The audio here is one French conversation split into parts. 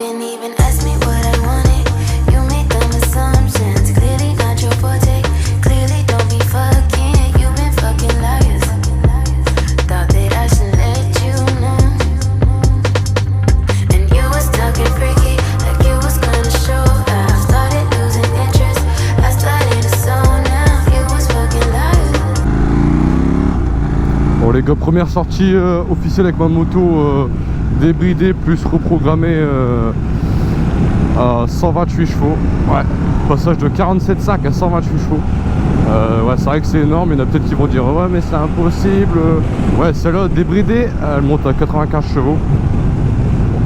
Didn't even ask me what I wanted. You made dumb assumptions. Clearly not your forte. Clearly don't be fucking. You've been fucking liars. Thought that I should let you know. And you was talking freaky, like you was gonna show. I started losing interest. I started to zone out. You was fucking liars. Bon les gars, première sortie officielle avec ma moto débridée plus reprogrammée à 128 chevaux. Ouais, passage de 47,5 à 128 chevaux. Ouais, c'est vrai que c'est énorme. Il y en a peut-être qui vont dire ouais mais c'est impossible. Ouais, celle-là débridée, elle monte à 95 chevaux.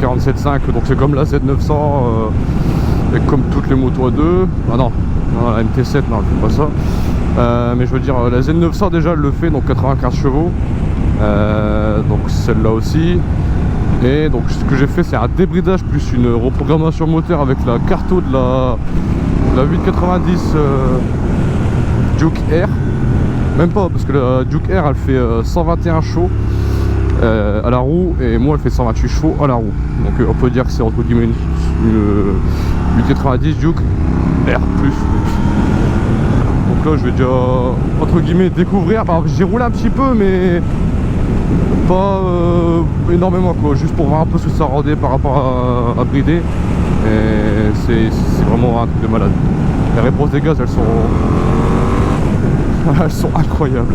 47,5, donc c'est comme la Z900 et comme toutes les motos à 2. Ah non, la MT7 non, elle fait pas ça. Mais je veux dire, la Z900 déjà elle le fait, donc 95 chevaux. Donc celle-là aussi. Et donc ce que j'ai fait, c'est un débridage plus une reprogrammation moteur avec la carto de la 890 Duke R. Même pas, parce que la Duke R elle fait 121 chevaux à la roue, et moi elle fait 128 chevaux à la roue. Donc on peut dire que c'est entre guillemets une 890 Duke R+. Donc là je vais déjà entre guillemets découvrir. Enfin, j'ai roulé un petit peu mais pas énormément quoi, juste pour voir un peu ce que ça rendait par rapport à brider. Et c'est vraiment un truc de malade. Les réponses des gaz elles sont incroyables.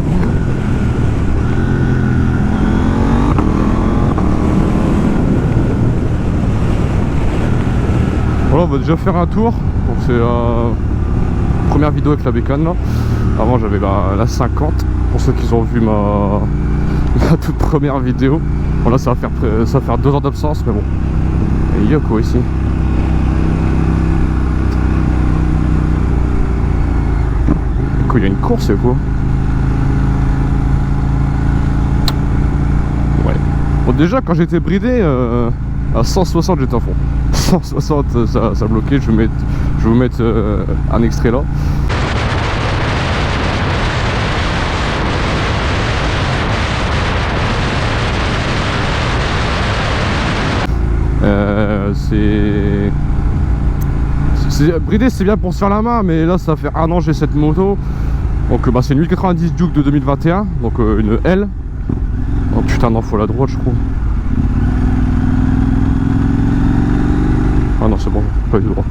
Voilà, on va déjà faire un tour. Donc c'est la première vidéo avec la bécane là. Avant j'avais la 50 pour ceux qui ont vu ma toute première vidéo. Bon là ça va faire 2 ans d'absence, mais bon. Et il y a quoi ici? Quoi, il y a une course, c'est quoi? Ouais. Bon déjà quand j'étais bridé à 160 j'étais à fond. 160 ça bloquait. Je vais vous mettre un extrait là. Brider c'est bien pour se faire la main, mais là ça fait 1 an que j'ai cette moto. Donc c'est une 1090 Duke de 2021, donc une L. Oh putain non, faut la droite je crois. Ah non c'est bon, pas du droit.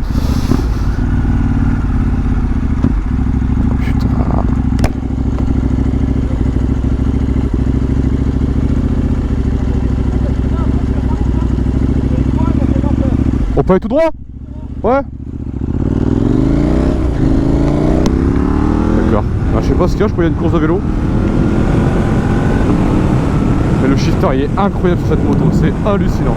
Putain. On peut aller tout droit? Ouais. D'accord. Ah, je sais pas ce qu'il y a, je crois qu'il y a une course de vélo. Mais le shifter il est incroyable sur cette moto, c'est hallucinant.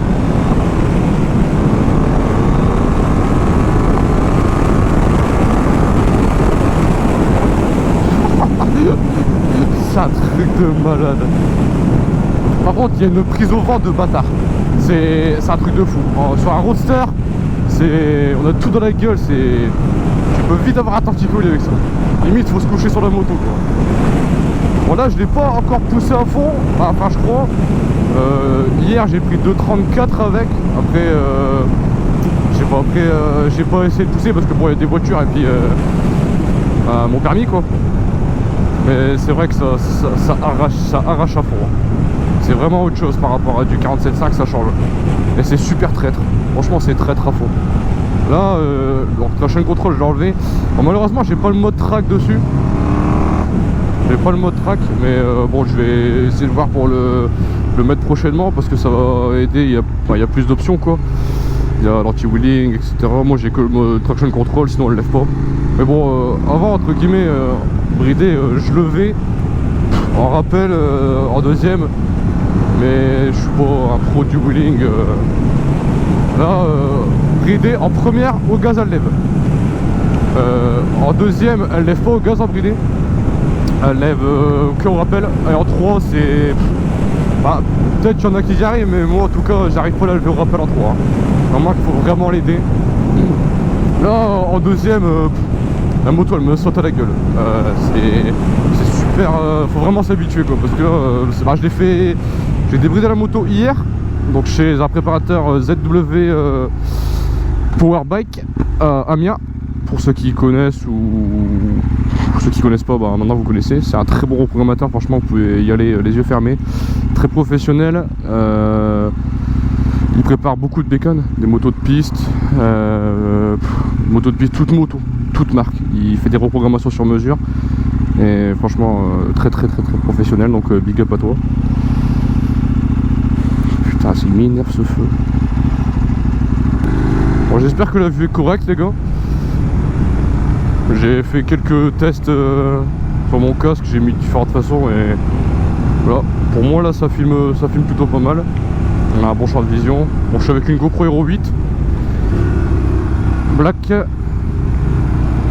C'est un truc de malade. Par contre il y a une prise au vent de bâtard. C'est un truc de fou. Sur un roadster, on a tout dans la gueule. Tu peux vite avoir un torticolis avec ça. Limite faut se coucher sur la moto quoi. Bon là je l'ai pas encore poussé à fond. Enfin je crois. Hier j'ai pris 2,34 avec. Après j'ai pas essayé de pousser parce que bon il y a des voitures et puis mon permis quoi. Mais c'est vrai que ça arrache à fond. C'est vraiment autre chose par rapport à du 47,5, ça change. Et c'est super traître. Franchement c'est traître à fond. Là donc traction control je l'ai enlevé. Bon, malheureusement j'ai pas le mode track dessus. J'ai pas le mode track, mais bon je vais essayer de voir pour le mettre prochainement parce que ça va aider. Il y a plus d'options quoi. Il y a l'anti-wheeling etc. Moi j'ai que le mode traction control, sinon on le lève pas. Mais bon avant entre guillemets bridé je levais en rappel en deuxième. Mais je suis pas un pro du wheeling. Là, bridée en première, au gaz elle lève. En deuxième, elle lève pas au gaz en bridée. Elle lève au rappel. Et en 3, c'est... Bah, peut-être qu'il y en a qui y arrivent, mais moi en tout cas, j'arrive pas à la lever au rappel en 3. Hein. Vraiment qu'il faut vraiment l'aider. Là, en deuxième, la moto elle me saute à la gueule. C'est super. Faut vraiment s'habituer quoi. Parce que là, je l'ai fait. J'ai débridé la moto hier. donc chez un préparateur ZW Powerbike à Amiens. Pour ceux qui connaissent ou pour ceux qui connaissent pas, bah, maintenant vous connaissez. C'est un très bon reprogrammateur, franchement vous pouvez y aller les yeux fermés. Très professionnel. Il prépare beaucoup de bécanes, des motos de piste, motos de piste, toute marque. Il fait des reprogrammations sur mesure. Et franchement très professionnel, donc big up à toi. Putain, il m'énerve ce feu. Bon, j'espère que la vue est correcte les gars. J'ai fait quelques tests sur mon casque, j'ai mis différentes façons et voilà. Pour moi là ça filme plutôt pas mal. On a un bon champ de vision. Bon, je suis avec une GoPro Hero 8 Black.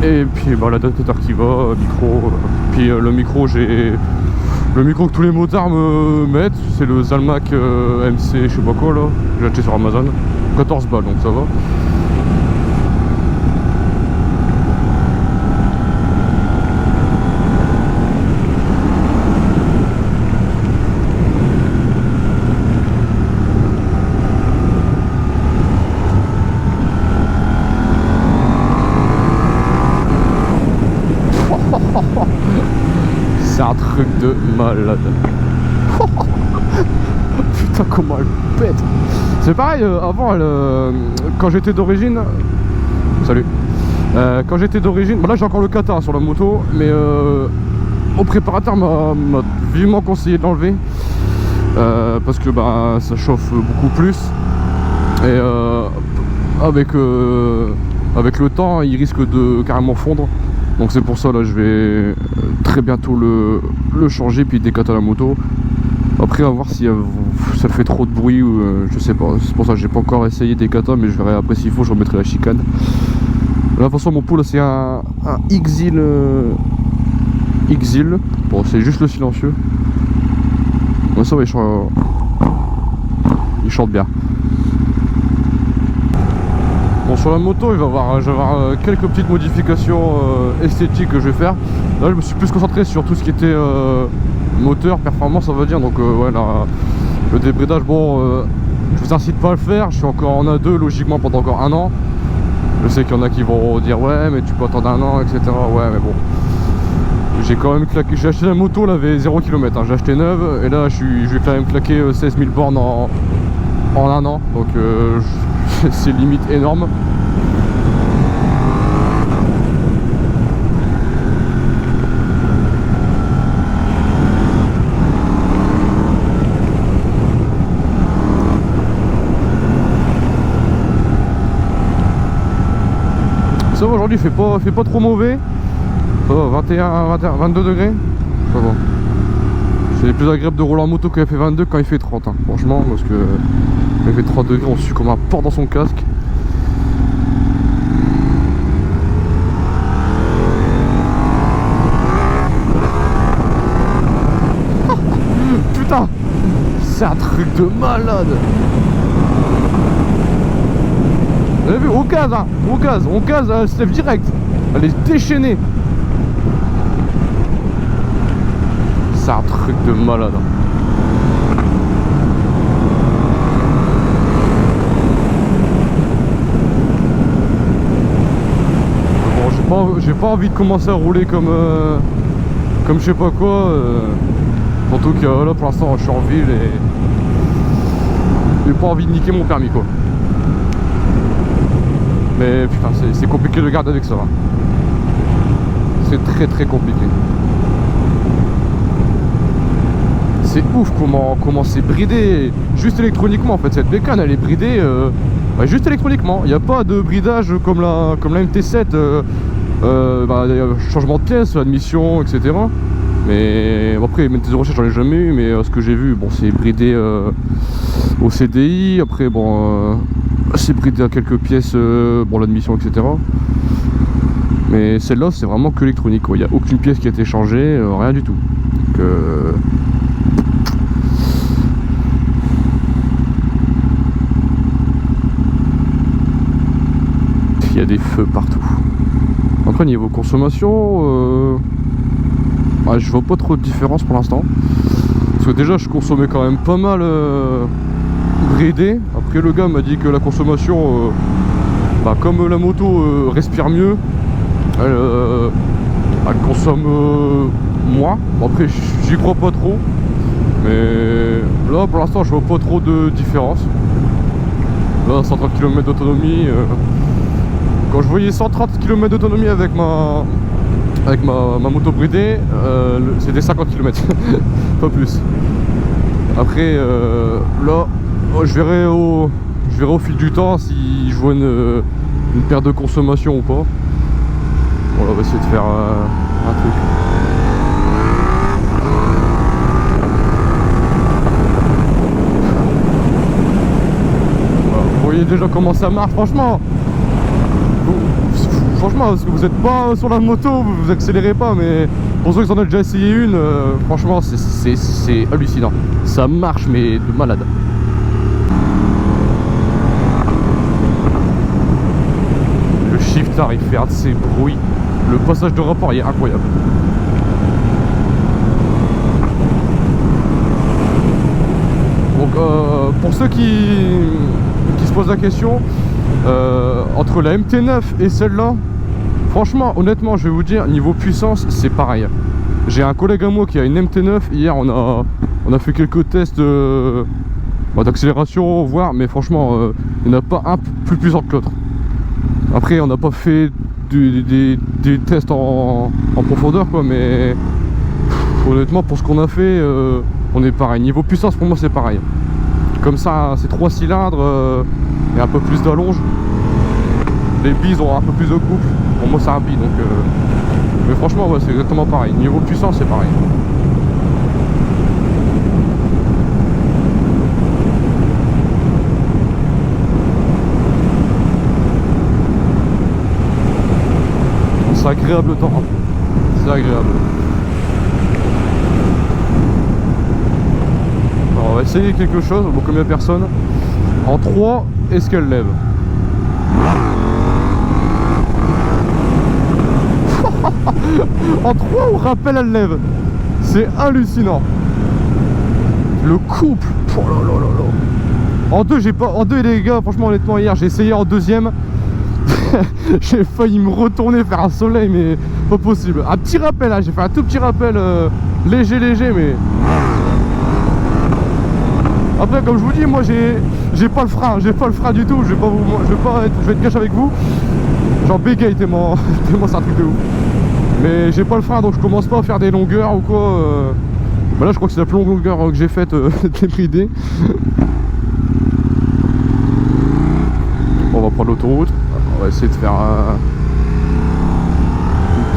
Et puis bah, l'adaptateur qui va, micro. Puis le micro, j'ai le micro que tous les motards me mettent. C'est le Zalmac MC, je sais pas quoi là. J'ai acheté sur Amazon. 14 balles donc ça va. C'est un truc de malade. Putain comment elle pète. C'est pareil avant quand j'étais d'origine. Salut. Quand j'étais d'origine, bah là j'ai encore le kata sur la moto, mais mon préparateur m'a vivement conseillé de l'enlever parce que bah ça chauffe beaucoup plus et avec le temps il risque de carrément fondre. Donc c'est pour ça là je vais très bientôt le changer puis décater la moto. Après à voir si ça fait trop de bruit ou je sais pas. C'est pour ça que j'ai pas encore essayé décata, mais je verrai après s'il faut je remettrai la chicane. Là de toute façon mon pool c'est un Exil. Bon c'est juste le silencieux. Ouais, ça va, il chante bien. Bon sur la moto je vais avoir quelques petites modifications esthétiques que je vais faire. Là je me suis plus concentré sur tout ce qui était moteur, performance on va dire. Donc ouais là, le débridage bon je vous incite pas à le faire. Je suis encore en A2 logiquement pendant encore un an. Je sais qu'il y en a qui vont dire ouais mais tu peux attendre un an etc. Ouais mais bon. J'ai quand même claqué, j'ai acheté la moto, elle avait 0 km, hein. J'ai acheté neuve et là je vais quand même claquer 16 000 bornes en un an. Donc c'est limite énorme. Ça va aujourd'hui, fait pas trop mauvais. Ça va, 22 degrés. Ça va. C'est plus agréable de rouler en moto quand il fait 22 quand il fait 30 hein. Franchement parce que quand il fait 30 degrés on sue comme un porc dans son casque. Putain, c'est un truc de malade. Vous avez vu, au gaz hein, on gaz, elle se lève direct. Elle est déchaînée. C'est un truc de malade. Bon, j'ai pas envie de commencer à rouler comme je sais pas quoi. Surtout que là pour l'instant je suis en ville et j'ai pas envie de niquer mon permis quoi. Mais putain c'est compliqué de garder avec ça. Hein. C'est très compliqué. C'est ouf comment c'est bridé juste électroniquement en fait. Cette bécane elle est bridée juste électroniquement. Il n'y a pas de bridage comme la MT7 changement de pièces, admission etc. Mais après MT-0 recherche j'en ai jamais eu. Mais ce que j'ai vu bon c'est bridé au CDI. Après bon c'est bridé à quelques pièces bon l'admission etc. Mais celle-là c'est vraiment que électronique quoi. Il n'y a aucune pièce qui a été changée, rien du tout. Donc il y a des feux partout. Après niveau consommation je vois pas trop de différence pour l'instant. Parce que déjà je consommais quand même pas mal bridée. Après le gars m'a dit que la consommation, comme la moto respire mieux, elle consomme moins. Bon, après j'y crois pas trop, mais là pour l'instant je vois pas trop de différence. Là 130 km d'autonomie, quand je voyais 130 km d'autonomie avec ma moto bridée, c'était 50 km, pas plus. Après là je verrai au fil du temps si je vois une perte de consommation ou pas. Bon là on va essayer de faire un truc. Voilà, vous voyez déjà comment ça marche, franchement. Franchement, parce que vous n'êtes pas sur la moto, vous accélérez pas, mais pour ceux qui en ont déjà essayé une, franchement c'est hallucinant. Ça marche mais de malade. Le shifter il fait un de ces bruits. Le passage de rapport il est incroyable. Donc pour ceux qui se posent la question, entre la MT9 et celle-là, franchement, honnêtement, je vais vous dire, niveau puissance, c'est pareil. J'ai un collègue à moi qui a une MT9. Hier, on a fait quelques tests d'accélération, voir, mais franchement, il n'y en a pas un plus puissant que l'autre. Après, on n'a pas fait des tests en profondeur, quoi, mais honnêtement, pour ce qu'on a fait, on est pareil. Niveau puissance, pour moi, c'est pareil. Comme ça, c'est 3 cylindres et un peu plus d'allonge. Les billes ont un peu plus de couple. Pour moi, c'est un bi, donc. Mais franchement, ouais, c'est exactement pareil. Niveau puissance, c'est pareil. C'est agréable le temps. C'est agréable. Alors, on va essayer quelque chose. Bon, combien de personnes? En 3, est-ce qu'elle lève? En 3, on rappelle, elle lève. C'est hallucinant. Le couple. Oh là là là là. En 2, j'ai pas. En 2, les gars, franchement, honnêtement, hier, j'ai essayé en deuxième. J'ai failli me retourner faire un soleil, mais pas possible. Un petit rappel, hein, j'ai fait un tout petit rappel léger, mais. Après, comme je vous dis, moi j'ai pas le frein, du tout. Je vais être cash avec vous. Genre bégaye tellement c'est un truc de ouf. Mais j'ai pas le frein, donc je commence pas à faire des longueurs ou quoi. Bah là, je crois que c'est la plus longue longueur que j'ai faite débridée. On va prendre l'autoroute. On va essayer de faire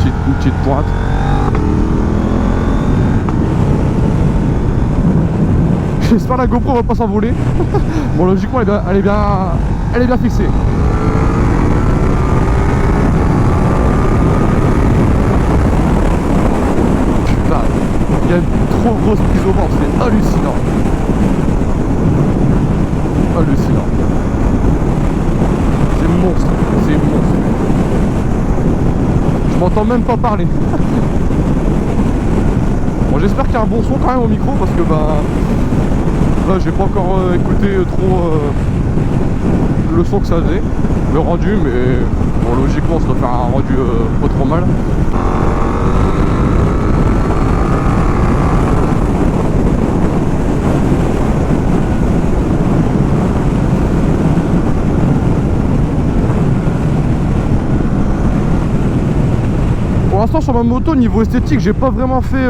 une petite pointe. J'espère la GoPro va pas s'envoler. Bon, logiquement elle est bien fixée. Putain, il y a une trop grosse prise au bord, c'est hallucinant. Hallucinant. C'est monstre. Je m'entends même pas parler. Bon, j'espère qu'il y a un bon son quand même au micro, parce que là j'ai pas encore écouté trop le son que ça faisait, le rendu, mais bon, logiquement ça doit faire un rendu pas trop mal. Pour l'instant sur ma moto, niveau esthétique, j'ai pas vraiment fait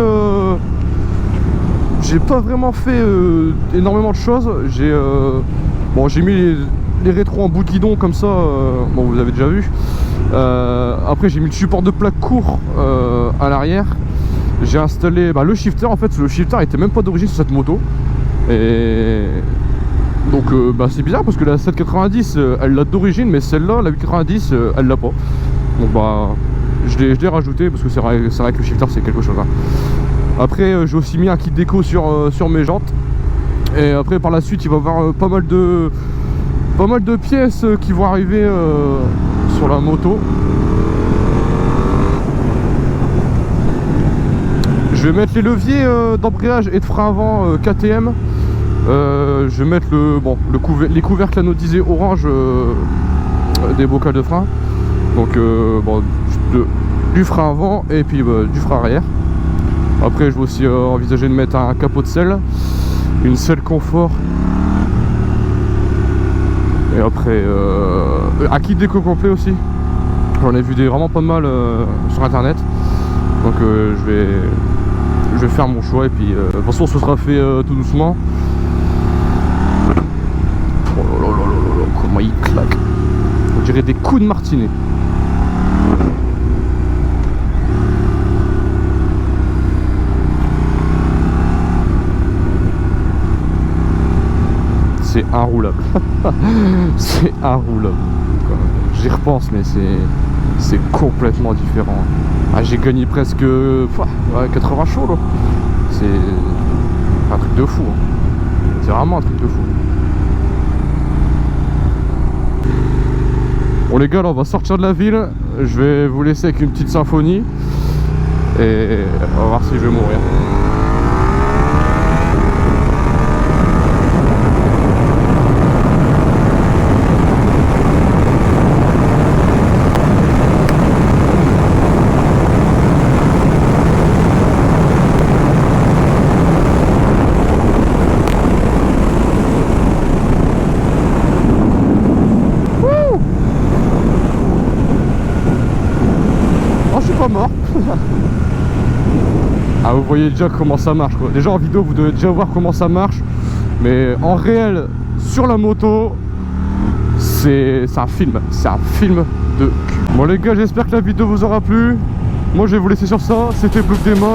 énormément de choses. J'ai mis les rétros en bout de guidon comme ça, bon, vous avez déjà vu. Après j'ai mis le support de plaque court à l'arrière. J'ai installé le shifter. En fait, le shifter était même pas d'origine sur cette moto, et donc c'est bizarre parce que la 790 elle l'a d'origine, mais celle-là, la 890, elle l'a pas. Donc je l'ai rajouté parce que c'est vrai que le shifter c'est quelque chose, hein. Après j'ai aussi mis un kit déco sur mes jantes, et après par la suite il va y avoir pas mal de pièces qui vont arriver sur la moto. Je vais mettre les leviers d'embrayage et de frein avant KTM, Je vais mettre les couvercles anodisés orange des bocals de frein. Donc du frein avant et puis du frein arrière. Après je vais aussi envisager de mettre un capot de selle, une selle confort. Et après un kit déco complet aussi. J'en ai vu vraiment pas mal sur internet. Donc je vais faire mon choix et puis de toute façon ce sera fait tout doucement. Oh là là là là là, comment il claque. On dirait des coups de martinet. C'est inroulable. C'est inroulable. J'y repense mais c'est complètement différent. Ah, j'ai gagné presque 80 chevaux là. C'est un truc de fou. C'est vraiment un truc de fou. Bon les gars, là on va sortir de la ville. Je vais vous laisser avec une petite symphonie. Et on va voir si je vais mourir. Mort. Ah, vous voyez déjà comment ça marche quoi. Déjà en vidéo vous devez déjà voir comment ça marche, mais en réel sur la moto c'est un film de cul. Bon les gars, j'espère que la vidéo vous aura plu. Moi je vais vous laisser sur ça. C'était Blue Demon.